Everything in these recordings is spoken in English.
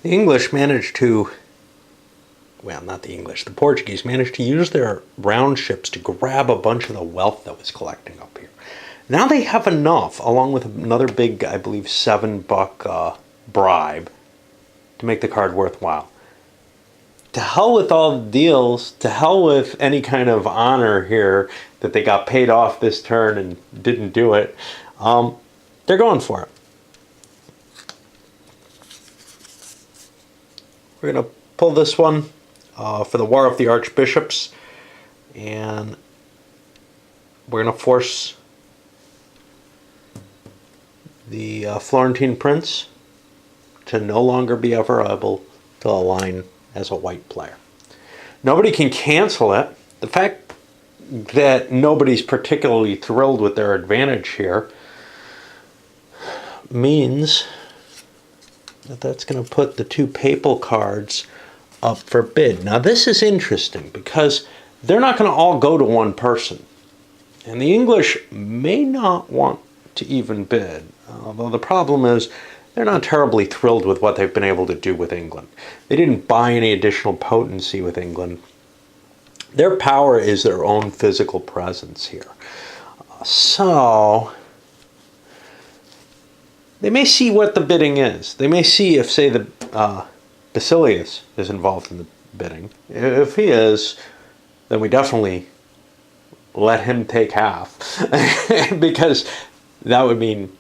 The English managed to, well, not the English, the Portuguese managed to use their round ships to grab a bunch of the wealth that was collecting up here. Now they have enough, along with another big, I believe, $7 bribe to make the card worthwhile. To hell with all the deals, to hell with any kind of honor here that they got paid off this turn and didn't do it. They're going for it. We're going to pull this one for the War of the Archbishops, and we're going to force the Florentine Prince to no longer be ever able to align as a white player. Nobody can cancel it. The fact that nobody's particularly thrilled with their advantage here means that that's going to put the two papal cards up for bid. Now this is interesting because they're not going to all go to one person. And the English may not want to even bid. Although the problem is they're not terribly thrilled with what they've been able to do with England. They didn't buy any additional potency with England. Their power is their own physical presence here. So they may see what the bidding is. They may see if, say, the Basilius is involved in the bidding. If he is, then we definitely let him take half. Because that would mean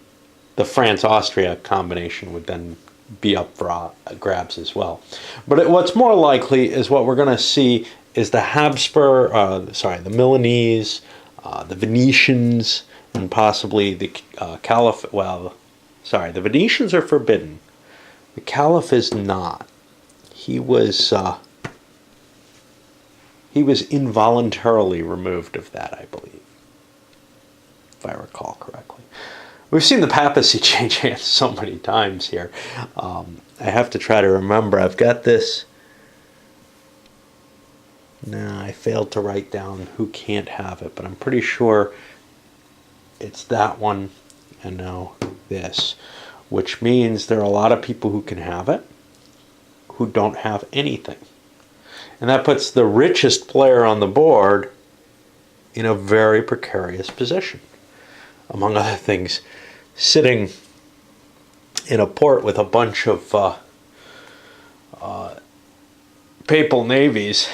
the France-Austria combination would then be up for grabs as well. But what's more likely is what we're going to see is the the Milanese, the Venetians, and possibly the Caliph. Well, sorry, the Venetians are forbidden. The Caliph is not. He was involuntarily removed of that, I believe, if I recall correctly. We've seen the papacy change hands so many times here. I have to try to remember. I've got this. No, I failed to write down who can't have it, but I'm pretty sure it's that one and now this, which means there are a lot of people who can have it who don't have anything. And that puts the richest player on the board in a very precarious position. Among other things, sitting in a port with a bunch of papal navies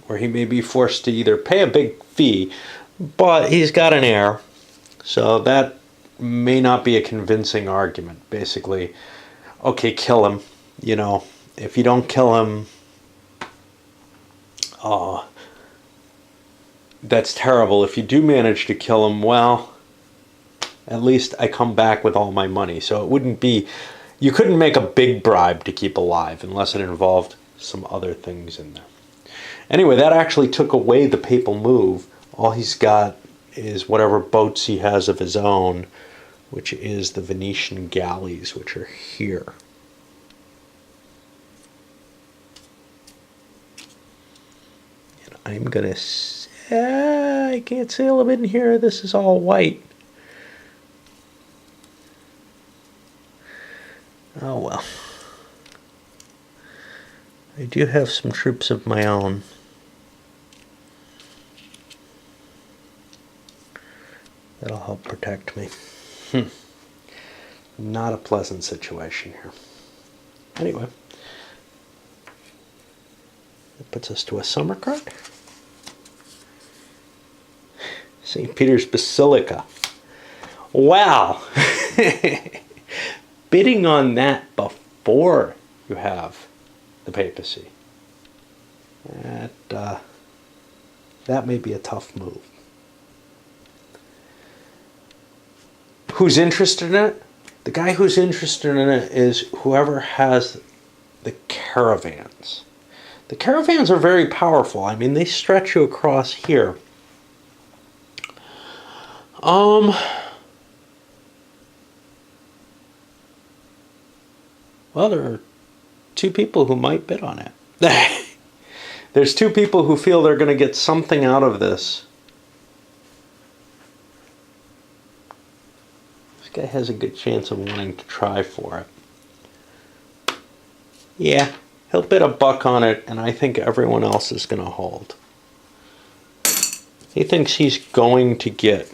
where he may be forced to either pay a big fee, but he's got an heir, so that may not be a convincing argument. Basically, okay, kill him. You know, if you don't kill him, that's terrible. If you do manage to kill him, well, at least I come back with all my money. So it wouldn't be, you couldn't make a big bribe to keep alive unless it involved some other things in there. Anyway, that actually took away the papal move. All he's got is whatever boats he has of his own, which is the Venetian galleys, which are here. And I'm going to, I can't sail them in here. This is all white. Oh well. I do have some troops of my own. That'll help protect me. Not a pleasant situation here. Anyway. That puts us to a summer card. St. Peter's Basilica. Wow! Bidding on that before you have the papacy. That may be a tough move. Who's interested in it? The guy who's interested in it is whoever has the caravans. The caravans are very powerful. I mean, they stretch you across here. Well, there are two people who might bid on it. There's two people who feel they're going to get something out of this. This guy has a good chance of wanting to try for it. Yeah, he'll bid $1 on it, and I think everyone else is going to hold. He thinks he's going to get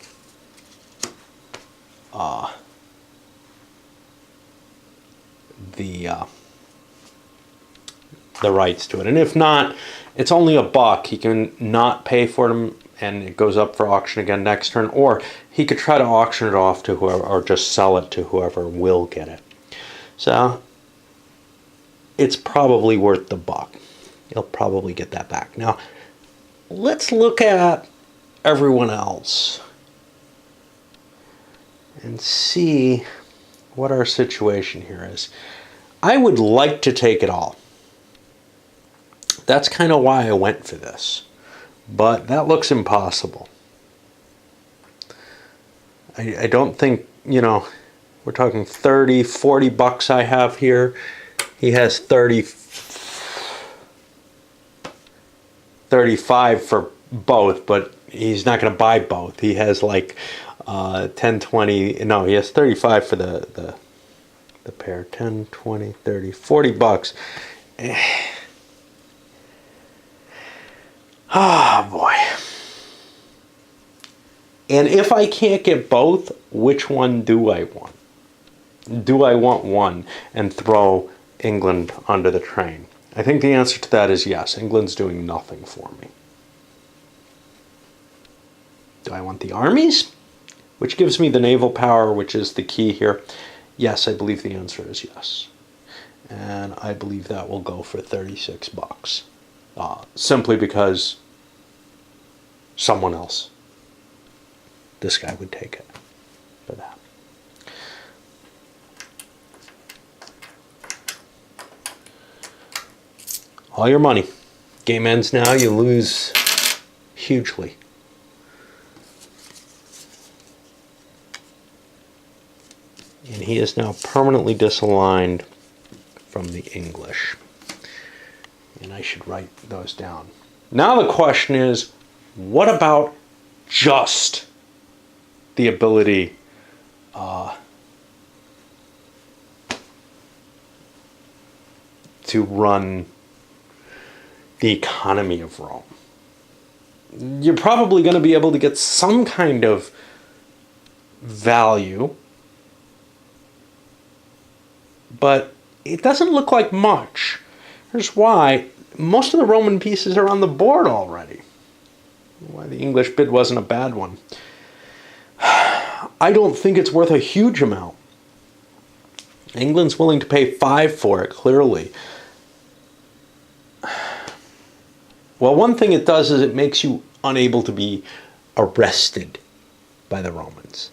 the rights to it, and if not, it's only $1. He can not pay for them, and it goes up for auction again next turn, or he could try to auction it off to whoever, or just sell it to whoever will get it. So it's probably worth the $1. He'll probably get that back. Now let's look at everyone else and see what our situation here is. I would like to take it all. That's kind of why I went for this, but that looks impossible. I don't think, you know, we're talking 30, 40 bucks I have here. He has 35 for both, but he's not going to buy both. He has like 10, 20, no, he has 35 for the pair. 10, 20, 30, 40 bucks. Ah, oh, boy. And if I can't get both, which one do I want? Do I want one and throw England under the train? I think the answer to that is yes. England's doing nothing for me. Do I want the armies? Which gives me the naval power, which is the key here. Yes, I believe the answer is yes. And I believe that will go for 36 bucks. Simply because someone else, this guy would take it for that. All your money. Game ends now, you lose hugely. And he is now permanently disaligned from the English. And I should write those down. Now the question is, what about just the ability to run the economy of Rome? You're probably going to be able to get some kind of value, but it doesn't look like much. Here's why. Most of the Roman pieces are on the board already. Why the English bid wasn't a bad one. I don't think it's worth a huge amount. England's willing to pay 5 for it, clearly. Well, one thing it does is it makes you unable to be arrested by the Romans.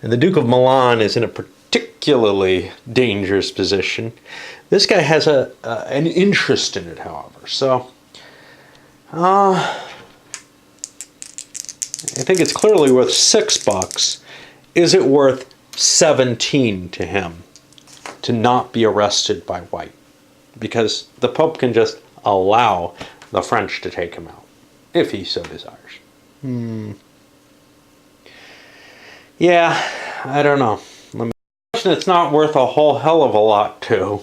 And the Duke of Milan is in a particularly dangerous position. This guy has an interest in it, however. So, I think it's clearly worth $6. Is it worth 17 to him to not be arrested by White? Because the Pope can just allow the French to take him out, if he so desires. Yeah, I don't know. The question that's not worth a whole hell of a lot to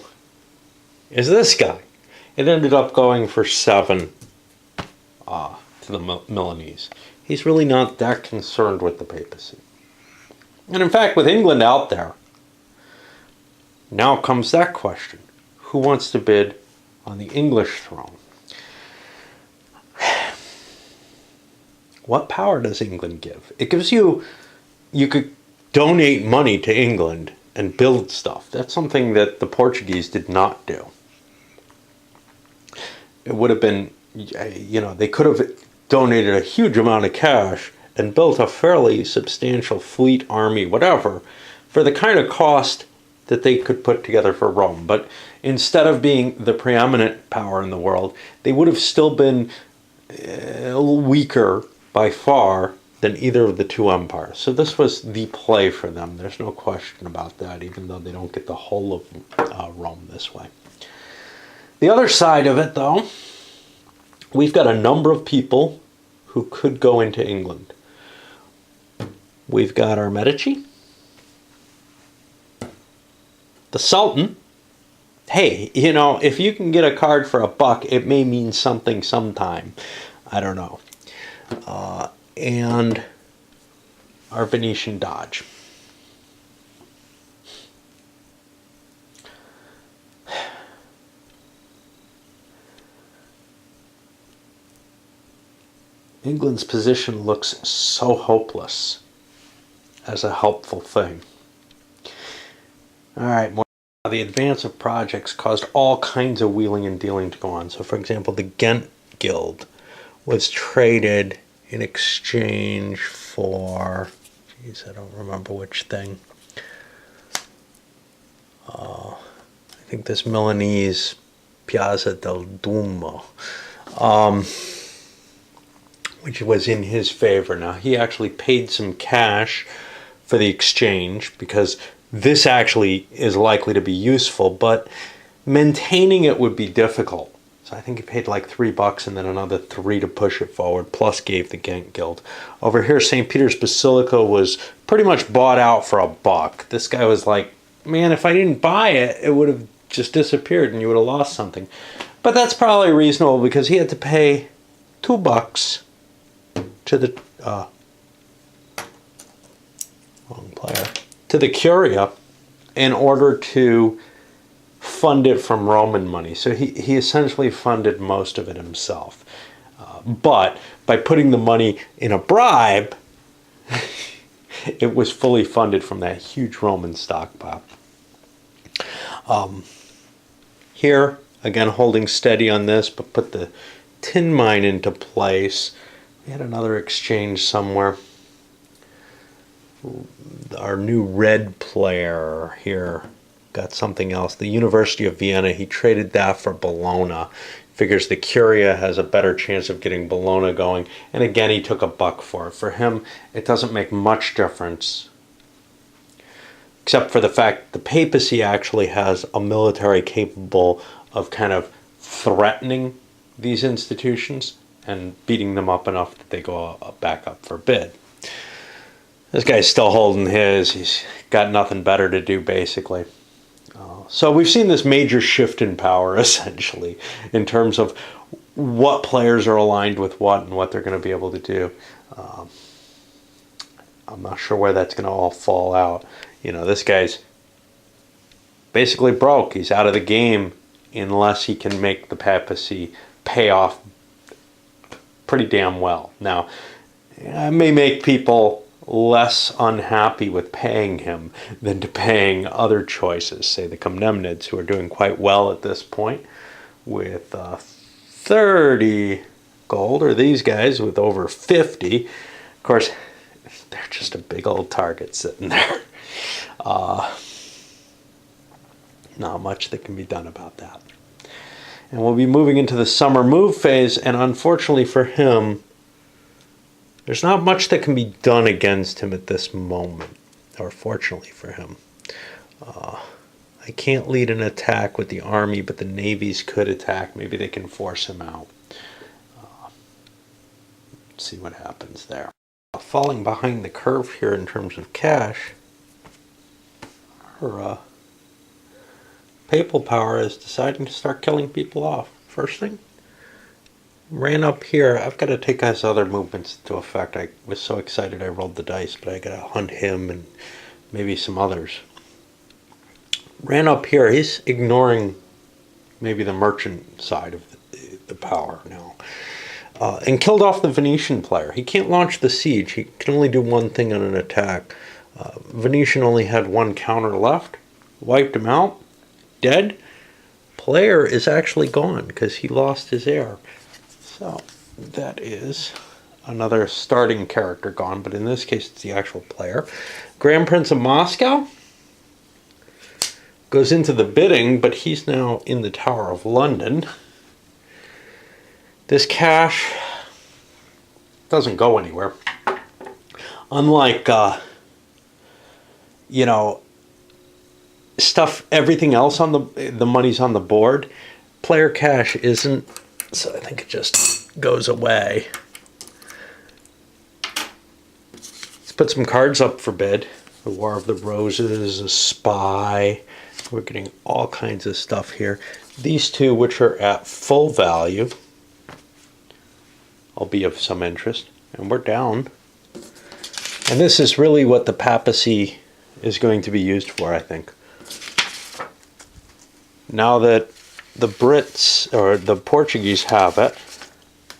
is this guy. It ended up going for 7 to the Milanese. He's really not that concerned with the papacy. And in fact, with England out there, now comes that question. Who wants to bid on the English throne? What power does England give? It gives you could donate money to England and build stuff. That's something that the Portuguese did not do. It would have been, they could have donated a huge amount of cash and built a fairly substantial fleet, army, whatever, for the kind of cost that they could put together for Rome. But instead of being the preeminent power in the world, they would have still been weaker by far than either of the two empires. So this was the play for them. There's no question about that, even though they don't get the whole of Rome this way. The other side of it, though, we've got a number of people who could go into England. We've got our Medici, the Sultan, hey, you know, if you can get a card for $1, it may mean something sometime. I don't know. And our Venetian dodge. England's position looks so hopeless as a helpful thing. All right, the advance of projects caused all kinds of wheeling and dealing to go on. So, for example, the Ghent Guild was traded in exchange for, geez, I don't remember which thing. I think this Milanese Piazza del Duomo, which was in his favor. Now, he actually paid some cash for the exchange because this actually is likely to be useful, but maintaining it would be difficult. So I think he paid like $3 and then another $3 to push it forward, plus gave the Ghent Guild. Over here, St. Peter's Basilica was pretty much bought out for $1. This guy was like, man, if I didn't buy it, it would have just disappeared and you would have lost something. But that's probably reasonable because he had to pay $2 to the wrong player, to the Curia in order to fund it from Roman money. So he essentially funded most of it himself. But by putting the money in a bribe, it was fully funded from that huge Roman stockpile. Here, again, holding steady on this, but put the tin mine into place. We had another exchange somewhere. Our new red player here got something else. The University of Vienna, he traded that for Bologna. Figures the Curia has a better chance of getting Bologna going. And again, he took $1 for it. For him, it doesn't make much difference, except for the fact the papacy actually has a military capable of kind of threatening these institutions and beating them up enough that they go back up for bid. This guy's still holding his. He's got nothing better to do, basically. So we've seen this major shift in power, essentially, in terms of what players are aligned with what and what they're going to be able to do. I'm not sure where that's going to all fall out. You know, this guy's basically broke. He's out of the game unless he can make the papacy pay off pretty damn well. Now, it may make people less unhappy with paying him than to paying other choices, say the Comnenids, who are doing quite well at this point with 30 gold, or these guys with over 50. Of course, they're just a big old target sitting there. Not much that can be done about that. And we'll be moving into the summer move phase, and unfortunately for him, there's not much that can be done against him at this moment, or fortunately for him. I can't lead an attack with the army, but the navies could attack. Maybe they can force him out. See what happens there. Falling behind the curve here in terms of cash, our papal power is deciding to start killing people off. First thing, ran up here. I've got to take his other movements into effect. I was so excited I rolled the dice, but I got to hunt him and maybe some others. Ran up here. He's ignoring maybe the merchant side of the power now. And killed off the Venetian player. He can't launch the siege. He can only do one thing on an attack. Venetian only had one counter left. Wiped him out. Dead. Player is actually gone because he lost his heir. So that is another starting character gone, but in this case it's the actual player. Grand Prince of Moscow goes into the bidding, but he's now in the Tower of London. This cash doesn't go anywhere. Unlike, stuff, everything else on the money's on the board. Player cash isn't, so I think it just goes away. Let's put some cards up for bid. The War of the Roses, a Spy, We're getting all kinds of stuff here. These two, which are at full value, will be of some interest. And we're down. And this is really what the papacy is going to be used for, I think. Now that the Brits or the Portuguese have it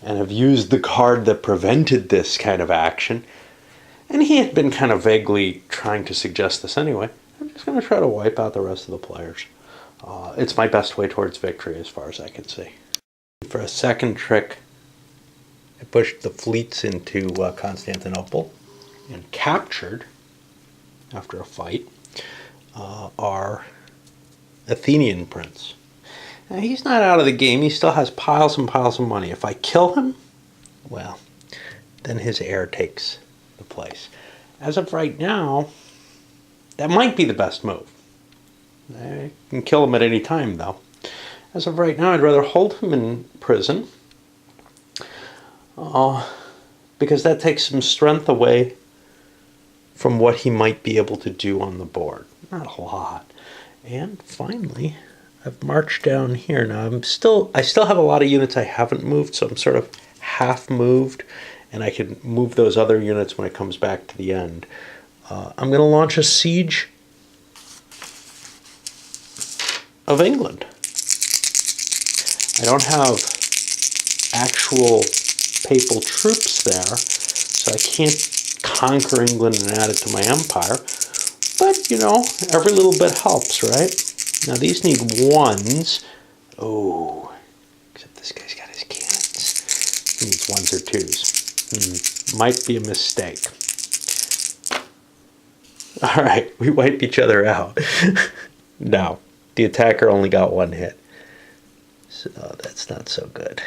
and have used the card that prevented this kind of action, and he had been kind of vaguely trying to suggest this anyway, I'm just going to try to wipe out the rest of the players. It's my best way towards victory as far as I can see. For a second trick, I pushed the fleets into Constantinople and captured, after a fight, our Athenian prince. Now, he's not out of the game. He still has piles and piles of money. If I kill him, well, then his heir takes the place. As of right now, that might be the best move. I can kill him at any time, though. As of right now, I'd rather hold him in prison because that takes some strength away from what he might be able to do on the board. Not a lot. And finally, I've marched down here. Now I still have a lot of units I haven't moved, so I'm sort of half moved, and I can move those other units when it comes back to the end. I'm going to launch a siege of England. I don't have actual papal troops there, so I can't conquer England and add it to my empire. But, you know, every little bit helps, right? Now, these need ones. Oh, except this guy's got his cannons. He needs ones or twos. Might be a mistake. All right, we wipe each other out. No, the attacker only got one hit. So that's not so good.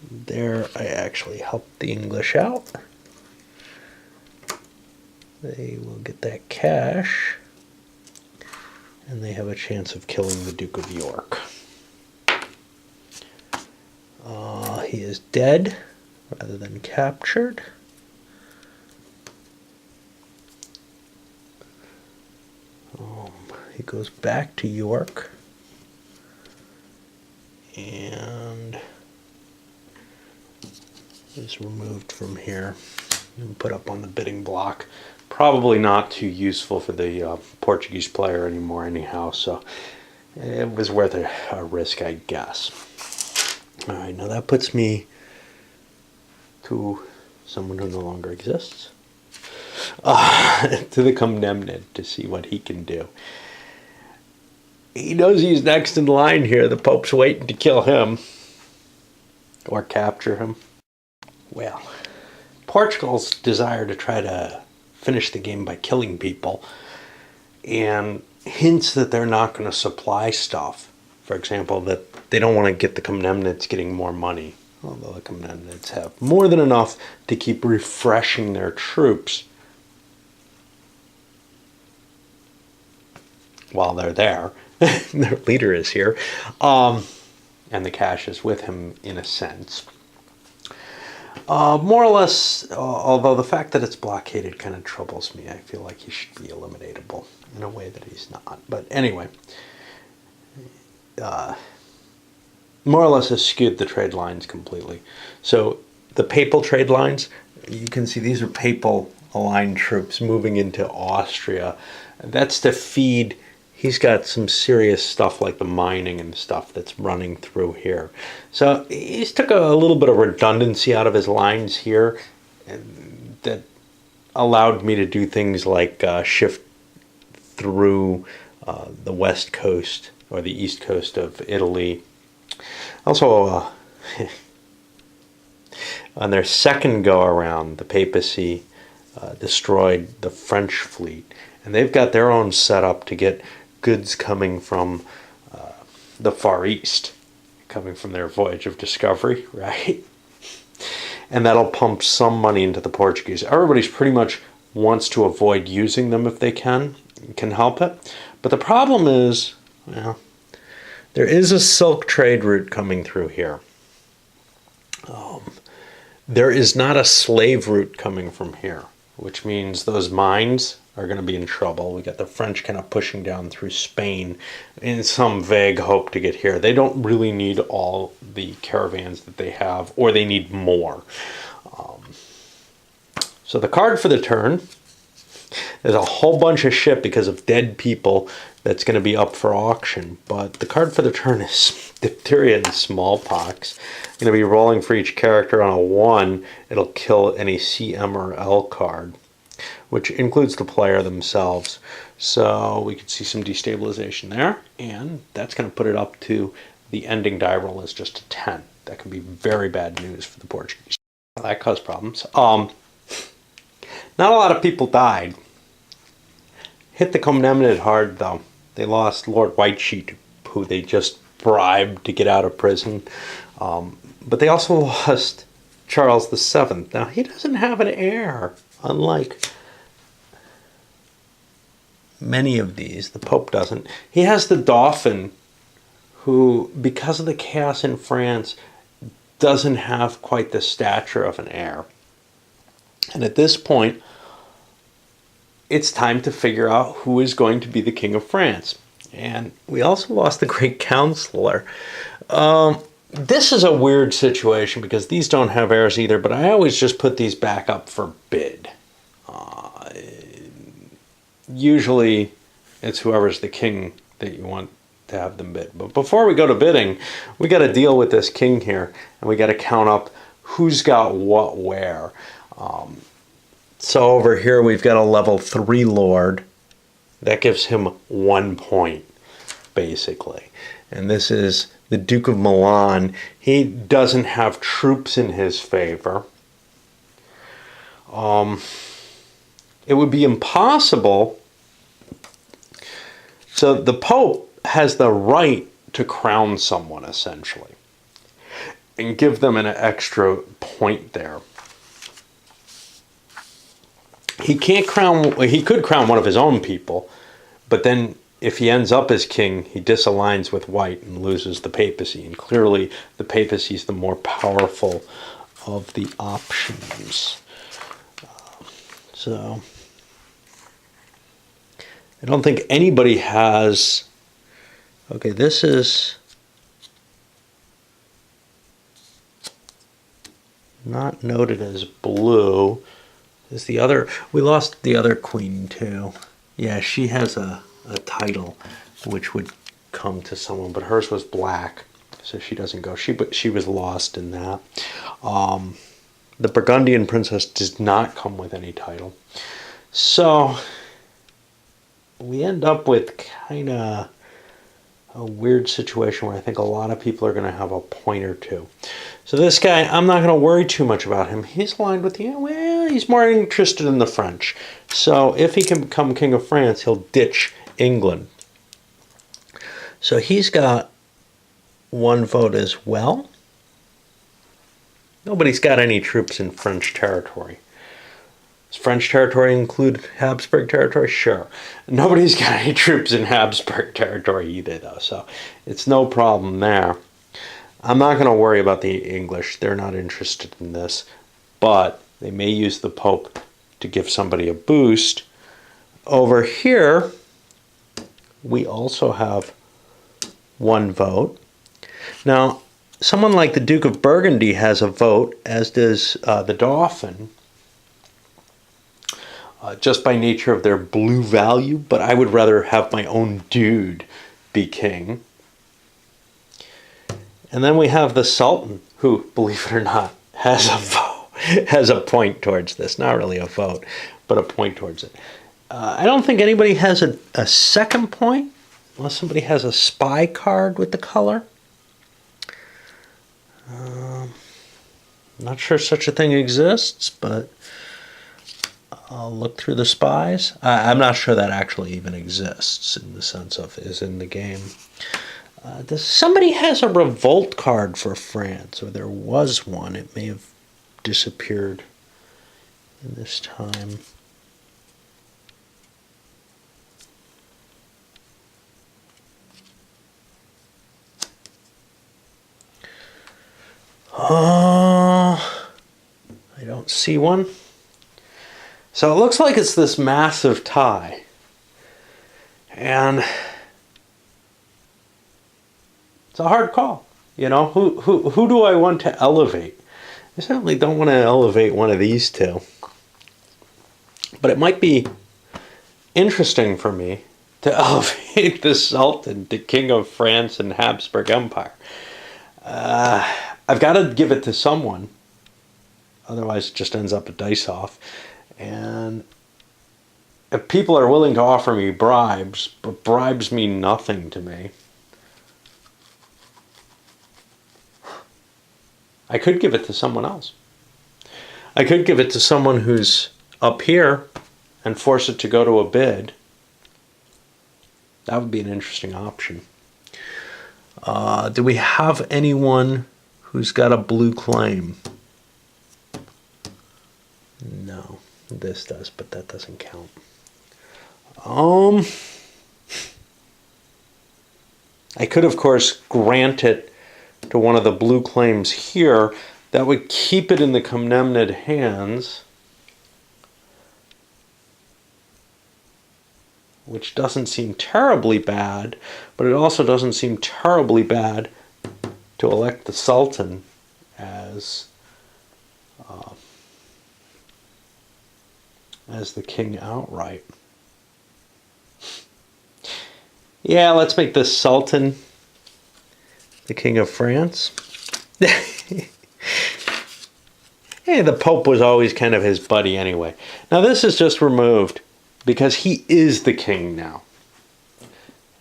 There, I actually helped the English out. They will get that cash, and they have a chance of killing the Duke of York. He is dead rather than captured. He goes back to York, and is removed from here and put up on the bidding block. Probably not too useful for the Portuguese player anymore anyhow, so it was worth a risk, I guess. All right, now that puts me to someone who no longer exists, to the condemned, to see what he can do. He knows he's next in line here. The Pope's waiting to kill him or capture him. Well, Portugal's desire to try to finish the game by killing people and hints that they're not going to supply stuff. For example, that they don't want to get the Comnenids getting more money, although the Comnenids have more than enough to keep refreshing their troops while they're there. Their leader is here, and the cash is with him in a sense. More or less, although the fact that it's blockaded kind of troubles me. I feel like he should be eliminatable in a way that he's not. But anyway, more or less has skewed the trade lines completely. So the papal trade lines, you can see these are papal aligned troops moving into Austria. That's to feed. He's got some serious stuff like the mining and stuff that's running through here. So he's took a little bit of redundancy out of his lines here that allowed me to do things like shift through the west coast or the east coast of Italy. Also, on their second go around, the papacy destroyed the French fleet. And they've got their own setup to get goods coming from the Far East, coming from their voyage of discovery, right? And that'll pump some money into the Portuguese. Everybody's pretty much wants to avoid using them if they can help it. But the problem is, well, there is a silk trade route coming through here. There is not a slave route coming from here, which means those mines are going to be in trouble. We got the French kind of pushing down through Spain in some vague hope to get here. They don't really need all the caravans that they have, or they need more. So the card for the turn is a whole bunch of shit because of dead people that's going to be up for auction. But the card for the turn is diphtheria and smallpox. I'm going to be rolling for each character on a 1. It'll kill any CM or L card, which includes the player themselves. So we can see some destabilization there, and that's going to put it up to the ending die roll is just a 10. That can be very bad news for the Portuguese. That caused problems. Not a lot of people died. Hit the condemned hard, though. They lost Lord Whitesheet, who they just bribed to get out of prison. But they also lost Charles VII. Now, he doesn't have an heir, unlike many of these. The Pope doesn't. He has the Dauphin, who, because of the chaos in France, doesn't have quite the stature of an heir. And at this point, it's time to figure out who is going to be the King of France. And we also lost the Great Counselor. This is a weird situation because these don't have heirs either, but I always just put these back up for bid. Usually, it's whoever's the king that you want to have them bid. But before we go to bidding, we got to deal with this king here, and we got to count up who's got what where. So over here we've got a level 3 lord. That gives him 1 point, basically. And this is the Duke of Milan. He doesn't have troops in his favor. It would be impossible. So the Pope has the right to crown someone, essentially, and give them an extra point there. He can't crown, he could crown one of his own people, but then if he ends up as king, he disaligns with White and loses the papacy. And clearly the papacy is the more powerful of the options. So I don't think anybody has, okay, this is not noted as blue. Is the other, we lost the other queen too. Yeah, she has a title which would come to someone, but hers was black, so she doesn't go. She was lost in that. The Burgundian princess does not come with any title. So we end up with kind of a weird situation where I think a lot of people are going to have a point or two. So this guy, I'm not going to worry too much about him. He's aligned with the, well, he's more interested in the French. So if he can become King of France, he'll ditch England. So he's got 1 vote as well. Nobody's got any troops in French territory. Does French territory include Habsburg territory? Sure. Nobody's got any troops in Habsburg territory either, though, so it's no problem there. I'm not going to worry about the English. They're not interested in this, but they may use the Pope to give somebody a boost. Over here, we also have 1 vote. Now, someone like the Duke of Burgundy has a vote, as does the Dauphin, just by nature of their blue value, but I would rather have my own dude be king. And then we have the Sultan, who, believe it or not, has a vote, has a point towards this. Not really a vote, but a point towards it. I don't think anybody has a second point, unless somebody has a spy card with the color. Not sure such a thing exists, but I'll look through the spies. I'm not sure that actually even exists in the sense of is in the game. Somebody has a revolt card for France, or there was one. It may have disappeared in this time. I don't see one. So it looks like it's this massive tie. And it's a hard call. You know, who do I want to elevate? I certainly don't want to elevate one of these two. But it might be interesting for me to elevate the Sultan to King of France and Habsburg Empire. I've got to give it to someone. Otherwise, it just ends up a dice off. And if people are willing to offer me bribes, but bribes mean nothing to me, I could give it to someone else. I could give it to someone who's up here and force it to go to a bid. That would be an interesting option. Do we have anyone who's got a blue claim? No, this does, but that doesn't count. I could, of course, grant it to one of the blue claims here. That would keep it in the Comnenid hands, which doesn't seem terribly bad, but it also doesn't seem terribly bad to elect the Sultan as the king outright. Yeah, let's make the Sultan the King of France. Hey, the Pope was always kind of his buddy anyway. Now this is just removed because he is the king now.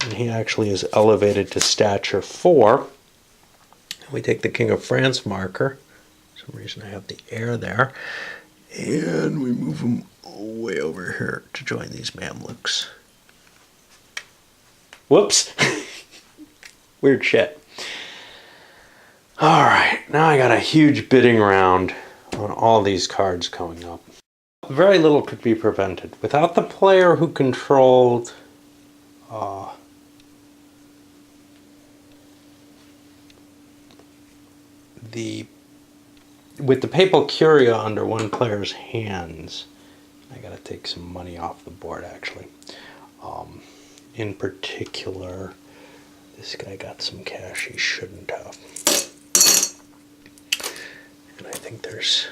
And he actually is elevated to stature 4. We take the King of France marker. For some reason I have the heir there. And we move him way over here to join these Mamluks. Whoops. Weird shit. Alright, now I got a huge bidding round on all these cards coming up. Very little could be prevented. Without the player who controlled with the Papal Curia under one player's hands, I gotta take some money off the board actually. In particular, this guy got some cash he shouldn't have. And I think there's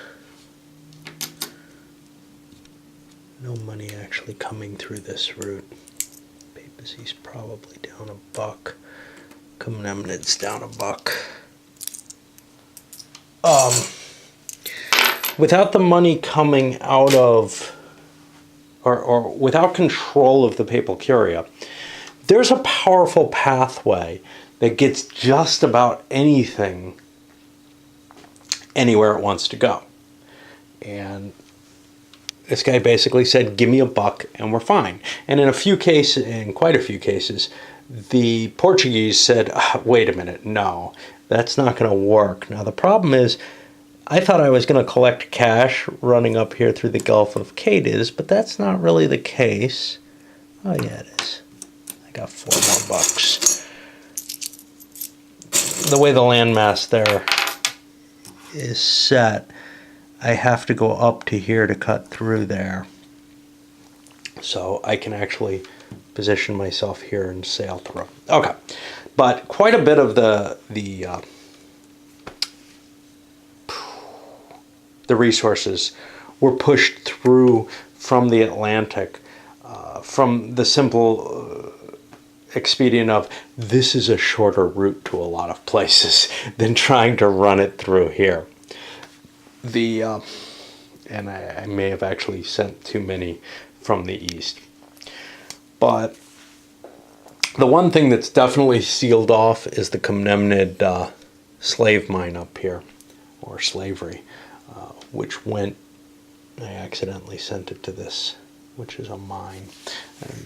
no money actually coming through this route. Papacy's probably down $1. Comnenid's down $1. Without the money coming out of, or without control of the Papal Curia, there's a powerful pathway that gets just about anything anywhere it wants to go. And this guy basically said, give me $1 and we're fine. And in a few cases, in quite a few cases, the Portuguese said, wait a minute, no, that's not going to work. Now the problem is, I thought I was going to collect cash running up here through the Gulf of Cadiz, but that's not really the case. Oh yeah, it is. I got $4 more. The way the landmass there is set, I have to go up to here to cut through there. So I can actually position myself here and sail through. Okay, but quite a bit of the resources were pushed through from the Atlantic, from the simple expedient of this is a shorter route to a lot of places than trying to run it through here. And I may have actually sent too many from the east. But the one thing that's definitely sealed off is the Comnenid slave mine up here, or slavery, which went, I accidentally sent it to this, which is a mine.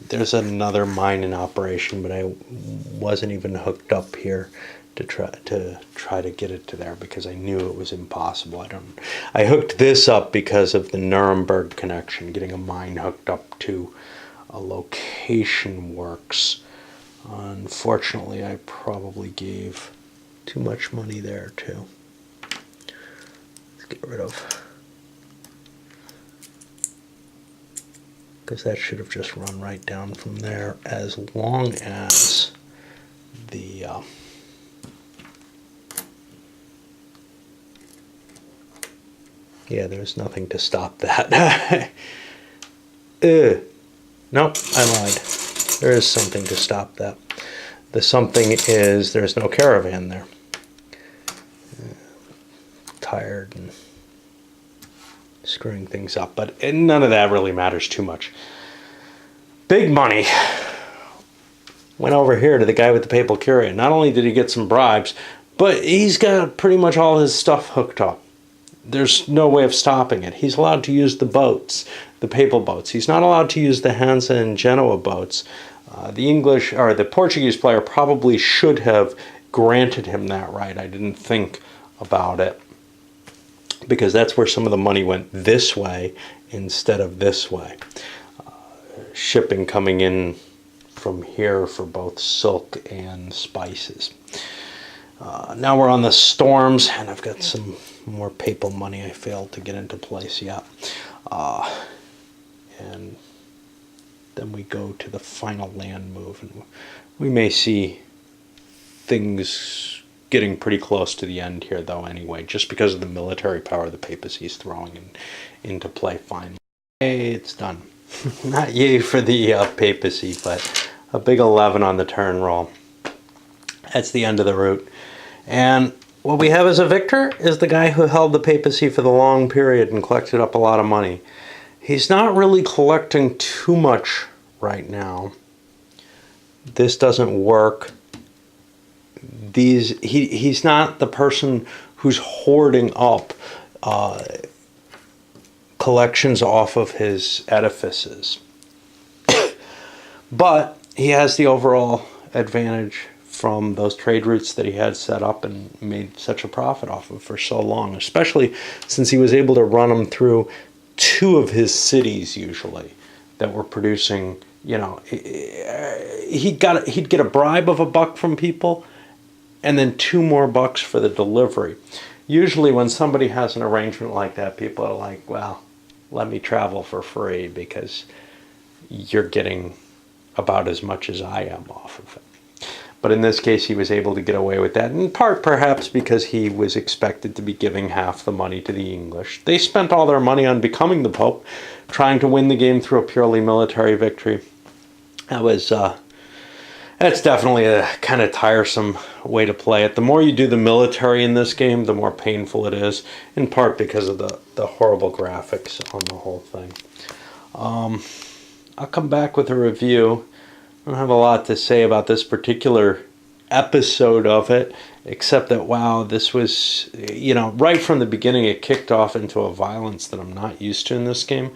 There's another mine in operation, but I wasn't even hooked up here to try to get it to there because I knew it was impossible. I hooked this up because of the Nuremberg connection. Getting a mine hooked up to a location works. Unfortunately, I probably gave too much money there too. Let's get rid of because that should have just run right down from there, as long as the yeah, there's nothing to stop that. Nope, I lied. There is something to stop that. The something is there's no caravan there. Tired and screwing things up, but none of that really matters too much. Big money went over here to the guy with the Papal Curia. Not only did he get some bribes, but he's got pretty much all his stuff hooked up. There's no way of stopping it. He's allowed to use the boats, the papal boats. He's not allowed to use the Hansa and Genoa boats. The English, or the Portuguese player probably should have granted him that right. I didn't think about it, because that's where some of the money went this way instead of this way. Shipping coming in from here for both silk and spices. Now we're on the storms, and I've got some more papal money I failed to get into place yet. And then we go to the final land move, and we may see things getting pretty close to the end here, though, anyway, just because of the military power the papacy is throwing into play finally. Hey, it's done. Not yay for the papacy, but a big 11 on the turn roll. That's the end of the route. And what we have as a victor is the guy who held the papacy for the long period and collected up a lot of money. He's not really collecting too much right now. This doesn't work. He's not the person who's hoarding up collections off of his edifices. But he has the overall advantage from those trade routes that he had set up and made such a profit off of for so long, especially since he was able to run them through two of his cities usually that were producing, you know, he'd get a bribe of $1 from people and then $2 more for the delivery. Usually when somebody has an arrangement like that, people are like, well, let me travel for free because you're getting about as much as I am off of it. But in this case, he was able to get away with that, in part perhaps because he was expected to be giving half the money to the English. They spent all their money on becoming the Pope, trying to win the game through a purely military victory. That's definitely a kind of tiresome way to play it. The more you do the military in this game, the more painful it is, in part because of the horrible graphics on the whole thing. I'll come back with a review. I don't have a lot to say about this particular episode of it, except that, wow, this was, you know, right from the beginning it kicked off into a violence that I'm not used to in this game.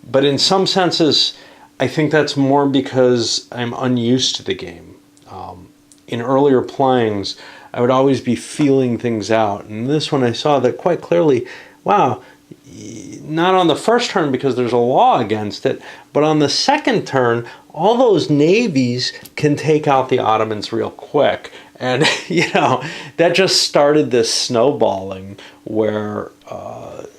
But in some senses, I think that's more because I'm unused to the game. In earlier playings, I would always be feeling things out. And this one I saw that quite clearly, wow, not on the first turn because there's a law against it, but on the second turn, all those navies can take out the Ottomans real quick. And, you know, that just started this snowballing where,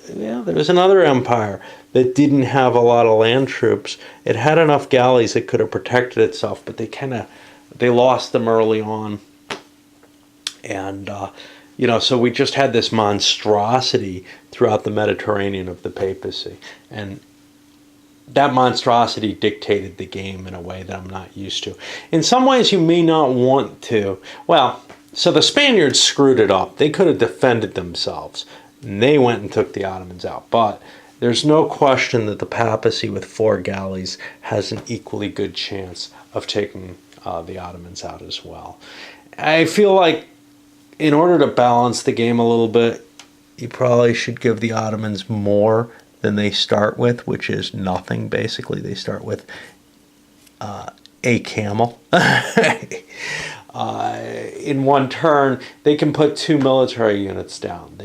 there was another empire that didn't have a lot of land troops. It had enough galleys that could have protected itself, but they lost them early on. And, so we just had this monstrosity throughout the Mediterranean of the papacy. And that monstrosity dictated the game in a way that I'm not used to. In some ways, you may not want to. Well, so the Spaniards screwed it up. They could have defended themselves. And they went and took the Ottomans out. But there's no question that the papacy with 4 galleys has an equally good chance of taking the Ottomans out as well. I feel like in order to balance the game a little bit, you probably should give the Ottomans more than they start with, which is nothing, basically. They start with a camel. In one turn, they can put 2 military units down.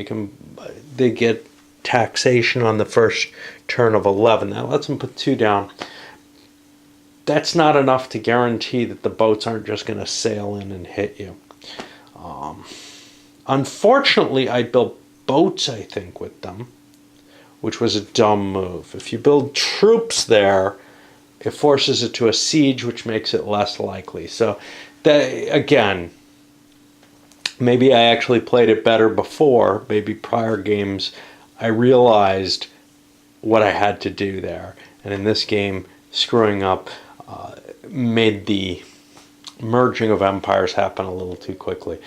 They get taxation on the first turn of 11. That lets them put 2 down. That's not enough to guarantee that the boats aren't just going to sail in and hit you. Unfortunately, I built boats, I think, with them, which was a dumb move. If you build troops there, it forces it to a siege, which makes it less likely. So, that, again, maybe I actually played it better before. Maybe prior games, I realized what I had to do there. And in this game, screwing up made the merging of empires happen a little too quickly.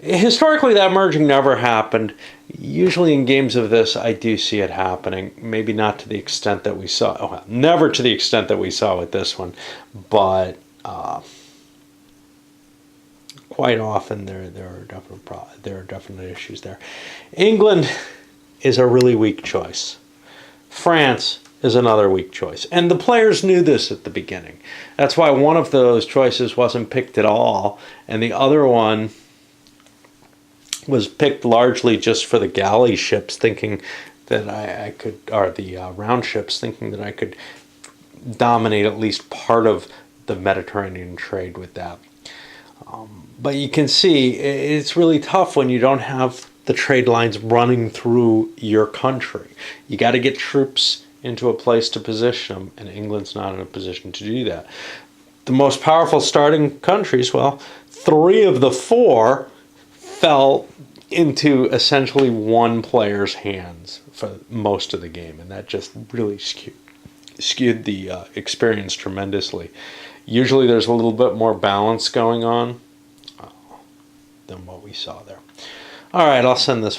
Historically, that merging never happened. Usually in games of this, I do see it happening. Maybe not to the extent that we saw. Oh, never to the extent that we saw with this one. But quite often there are definite issues there. England is a really weak choice. France is another weak choice. And the players knew this at the beginning. That's why one of those choices wasn't picked at all, and the other one was picked largely just for the galley ships, thinking that I could, or the round ships, thinking that I could dominate at least part of the Mediterranean trade with that. But you can see it's really tough when you don't have the trade lines running through your country. You got to get troops into a place to position them, and England's not in a position to do that. The most powerful starting countries, well, 3 of the 4 fell into essentially one player's hands for most of the game, and that just really skewed the experience tremendously. Usually there's a little bit more balance going on than what we saw there. All right, I'll send this one.